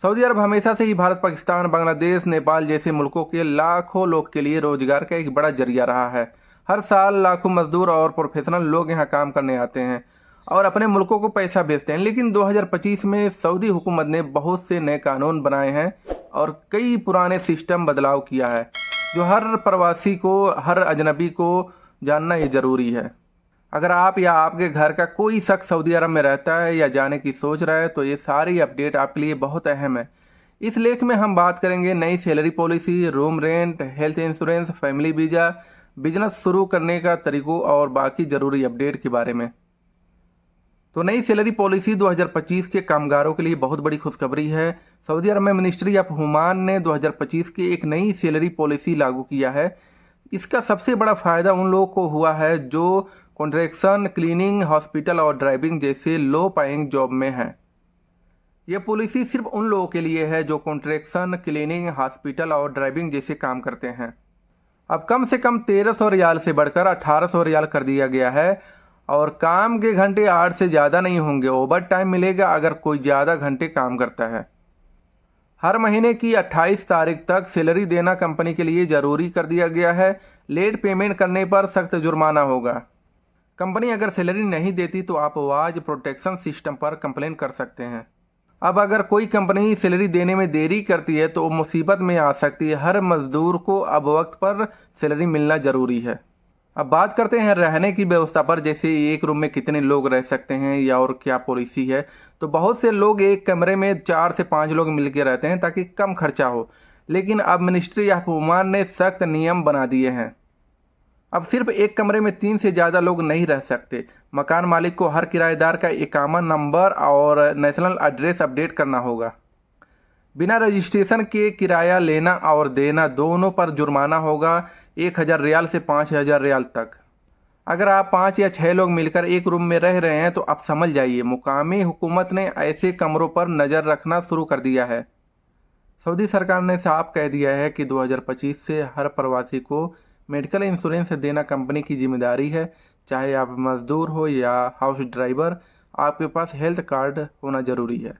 Saudi अरब हमेशा से ही भारत, पाकिस्तान, बांग्लादेश, नेपाल जैसे मुल्कों के लाखों लोग के लिए रोजगार का एक बड़ा जरिया रहा है। हर साल लाखों मजदूर और प्रोफेशनल लोग यहाँ काम करने आते हैं और अपने मुल्कों को पैसा भेजते हैं। लेकिन 2025 में सऊदी हुकूमत ने बहुत से नए कानून बनाए हैं और कई पुराने सिस्टम बदलाव किया है, जो हर प्रवासी को, हर अजनबी को जानना ये ज़रूरी है। अगर आप या आपके घर का कोई शख्स सऊदी अरब में रहता है या जाने की सोच रहा है तो ये सारी अपडेट आपके लिए बहुत अहम है। इस लेख में हम बात करेंगे नई salary policy, room rent, health insurance, family visa, business शुरू करने का तरीकों और बाकी ज़रूरी अपडेट के बारे में। तो नई सैलरी पॉलिसी 2025 के कामगारों के लिए बहुत बड़ी खुशखबरी है। सऊदी अरब में मिनिस्ट्री ऑफ हुमान ने 2025 की एक नई सैलरी पॉलिसी लागू किया है। इसका सबसे बड़ा फ़ायदा उन लोगों को हुआ है जो कॉन्ट्रैक्शन, क्लीनिंग, हॉस्पिटल और ड्राइविंग जैसे लो पाइंग जॉब में हैं। यह पॉलिसी सिर्फ उन लोगों के लिए है जो कॉन्ट्रैक्शन, क्लीनिंग, हॉस्पिटल और ड्राइविंग जैसे काम करते हैं। अब कम से कम 1300 रियाल से बढ़कर 1800 रियाल कर दिया गया है और काम के घंटे 8 से ज़्यादा नहीं होंगे। ओवर टाइम मिलेगा अगर कोई ज़्यादा घंटे काम करता है। हर महीने की 28 तारीख तक सैलरी देना कंपनी के लिए ज़रूरी कर दिया गया है। लेट पेमेंट करने पर सख्त जुर्माना होगा। कंपनी अगर सैलरी नहीं देती तो आप वाज प्रोटेक्शन सिस्टम पर कंप्लेन कर सकते हैं। अब अगर कोई कंपनी सैलरी देने में देरी करती है तो मुसीबत में आ सकती है। हर मजदूर को अब वक्त पर सैलरी मिलना ज़रूरी है। अब बात करते हैं रहने की व्यवस्था पर, जैसे एक रूम में कितने लोग रह सकते हैं या और क्या पॉलिसी है। तो बहुत से लोग एक कमरे में 4 से 5 लोग मिलकर रहते हैं ताकि कम खर्चा हो। लेकिन अब मिनिस्ट्री ऑफ हुमान ने सख्त नियम बना दिए हैं। अब सिर्फ एक कमरे में 3 से ज़्यादा लोग नहीं रह सकते। मकान मालिक को हर किराएदार का इकामा नंबर और नेशनल एड्रेस अपडेट करना होगा। बिना रजिस्ट्रेशन के किराया लेना और देना दोनों पर जुर्माना होगा, 1000 रियाल से 5000 रियाल तक। अगर आप 5 या 6 लोग मिलकर एक रूम में रह रहे हैं तो आप समझ जाइए मुकामी हुकूमत ने ऐसे कमरों पर नज़र रखना शुरू कर दिया है। सऊदी सरकार ने साफ कह दिया है कि 2025 से हर प्रवासी को मेडिकल इंश्योरेंस देना कंपनी की जिम्मेदारी है। चाहे आप मजदूर हो या हाउस ड्राइवर, आपके पास हेल्थ कार्ड होना ज़रूरी है।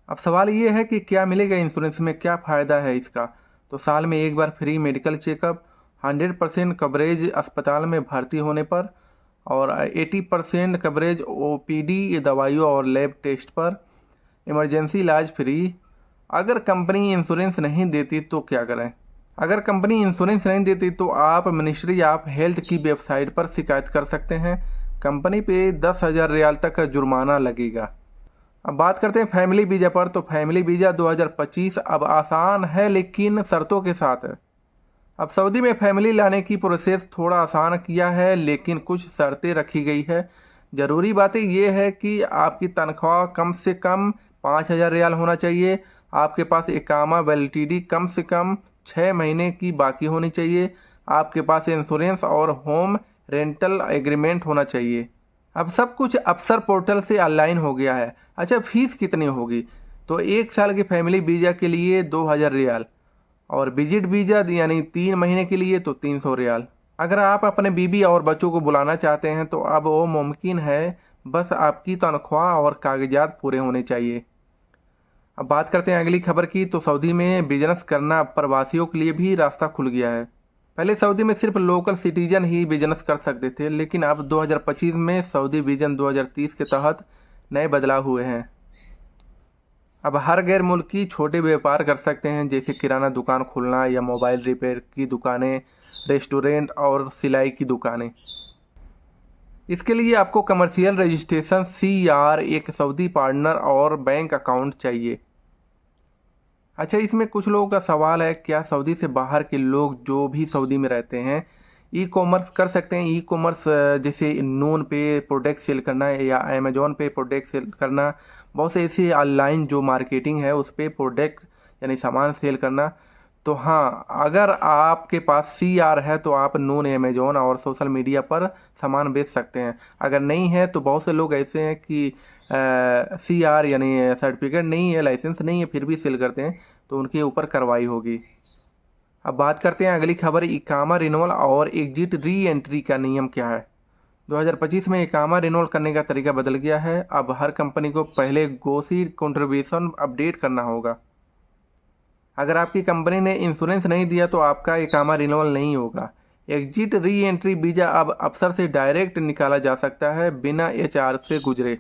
अब सवाल ये है कि क्या मिलेगा इंश्योरेंस में, क्या फ़ायदा है इसका। तो साल में एक बार फ्री मेडिकल चेकअप, 100% कवरेज अस्पताल में भर्ती होने पर और 80% कवरेज ओपीडी दवाइयों और लैब टेस्ट पर, इमरजेंसी इलाज फ्री। अगर कंपनी इंश्योरेंस नहीं देती तो क्या करें। अगर कंपनी इंश्योरेंस नहीं देती तो आप मिनिस्ट्री ऑफ हेल्थ की वेबसाइट पर शिकायत कर सकते हैं। कंपनी पे 10,000 रियाल तक का जुर्माना लगेगा। अब बात करते हैं फैमिली वीज़ा पर। तो फैमिली वीज़ा 2025 अब आसान है लेकिन शर्तों के साथ है। अब सऊदी में फैमिली लाने की प्रोसेस थोड़ा आसान किया है लेकिन कुछ शर्तें रखी गई है। ज़रूरी बातें ये है कि आपकी तनख्वाह कम से कम 5000 रियाल होना चाहिए। आपके पास इकामा वैलिडिटी कम से कम 6 महीने की बाकी होनी चाहिए। आपके पास इंश्योरेंस और होम रेंटल एग्रीमेंट होना चाहिए। अब सब कुछ अफसर पोर्टल से ऑनलाइन हो गया है। अच्छा, फीस कितनी होगी। तो 1 साल के फैमिली वीज़ा के लिए 2000 रियाल और विजिट वीज़ा यानी 3 महीने के लिए तो 300 रियाल। अगर आप अपने बीवी और बच्चों को बुलाना चाहते हैं तो अब वो मुमकिन है, बस आपकी तनख्वाह और कागजात पूरे होने चाहिए। अब बात करते हैं अगली खबर की। तो सऊदी में बिजनेस करना प्रवासियों के लिए भी रास्ता खुल गया है। पहले सऊदी में सिर्फ लोकल सिटीजन ही बिजनेस कर सकते थे, लेकिन अब 2025 में सऊदी विजन 2030 के तहत नए बदलाव हुए हैं। अब हर गैर मुल्की छोटे व्यापार कर सकते हैं, जैसे किराना दुकान खोलना या मोबाइल रिपेयर की दुकानें, रेस्टोरेंट और सिलाई की दुकानें। इसके लिए आपको कमर्शियल रजिस्ट्रेशन CR, एक सऊदी पार्टनर और बैंक अकाउंट चाहिए। अच्छा, इसमें कुछ लोगों का सवाल है, क्या सऊदी से बाहर के लोग जो भी सऊदी में रहते हैं ई कॉमर्स कर सकते हैं। ई कॉमर्स जैसे नून पे प्रोडक्ट सेल करना है या अमेजोन पे प्रोडक्ट सेल करना, बहुत से ऐसी ऑनलाइन जो मार्केटिंग है उस पर प्रोडक्ट यानी सामान सेल करना। तो हाँ, अगर आपके पास CR है तो आप नून, अमेजोन और सोशल मीडिया पर सामान बेच सकते हैं। अगर नहीं है तो बहुत से लोग ऐसे हैं कि CR यानी सर्टिफिकेट नहीं है, लाइसेंस नहीं है, फिर भी सेल करते हैं, तो उनके ऊपर कार्रवाई होगी। अब बात करते हैं अगली खबर, इकामा रिन्यूअल और एग्जिट री एंट्री का नियम क्या है। 2025 में इकामा रिन्यूअल करने का तरीका बदल गया है। अब हर कंपनी को पहले गोसी कंट्रीब्यूशन अपडेट करना होगा। अगर आपकी कंपनी ने इंश्योरेंस नहीं दिया तो आपका इकामा रिन्यूअल नहीं होगा। एग्जिट री एंट्री वीज़ा अब अफसर से डायरेक्ट निकाला जा सकता है बिना एचआर से गुजरे।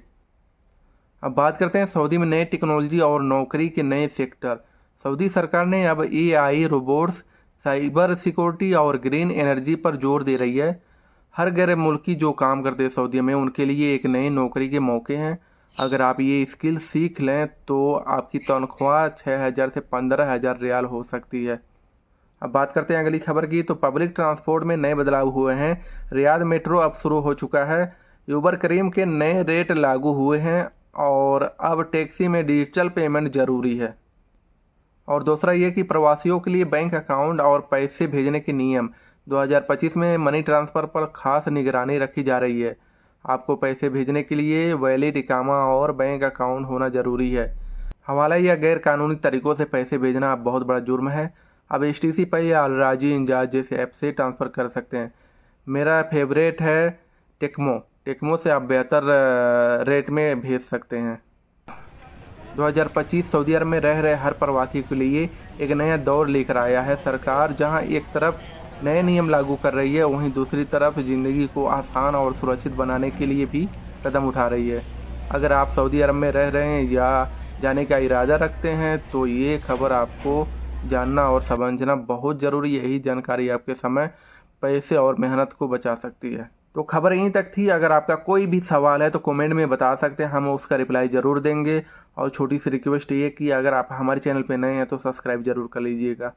अब बात करते हैं सऊदी में नए टेक्नोलॉजी और नौकरी के नए सेक्टर। सऊदी सरकार ने अब एआई, रोबोट्स, साइबर सिक्योरिटी और ग्रीन एनर्जी पर जोर दे रही है। हर गैर मुल्की जो काम करते हैं सऊदी में, उनके लिए एक नई नौकरी के मौके हैं। अगर आप ये स्किल सीख लें तो आपकी तनख्वाह 6,000 से 15,000 रियाल हो सकती है। अब बात करते हैं अगली खबर की। तो पब्लिक ट्रांसपोर्ट में नए बदलाव हुए हैं। रियाद मेट्रो अब शुरू हो चुका है। यूबर करीम के नए रेट लागू हुए हैं और अब टैक्सी में डिजिटल पेमेंट ज़रूरी है। और दूसरा ये कि प्रवासियों के लिए बैंक अकाउंट और पैसे भेजने के नियम 2025 में मनी ट्रांसफ़र पर खास निगरानी रखी जा रही है। आपको पैसे भेजने के लिए वैलिड इकामा और बैंक अकाउंट होना ज़रूरी है। हवाला या गैर कानूनी तरीक़ों से पैसे भेजना अब बहुत बड़ा जुर्म है। अब एचटीसी पे या अलराजी इंजाज जैसे ऐप से ट्रांसफ़र कर सकते हैं। मेरा फेवरेट है टेक्मो। टेक्मो से आप बेहतर रेट में भेज सकते हैं। 2025 सऊदी अरब में रह रहे हर प्रवासी के लिए एक नया दौर लेकर आया है। सरकार जहां एक तरफ नए नियम लागू कर रही है, वहीं दूसरी तरफ ज़िंदगी को आसान और सुरक्षित बनाने के लिए भी कदम उठा रही है। अगर आप सऊदी अरब में रह रहे हैं या जाने का इरादा रखते हैं तो ये खबर आपको जानना और समझना बहुत ज़रूरी है। यही जानकारी आपके समय, पैसे और मेहनत को बचा सकती है। तो खबर यहीं तक थी। अगर आपका कोई भी सवाल है तो कमेंट में बता सकते हैं, हम उसका रिप्लाई ज़रूर देंगे। और छोटी सी रिक्वेस्ट ये कि अगर आप हमारे चैनल पे नए हैं तो सब्सक्राइब ज़रूर कर लीजिएगा।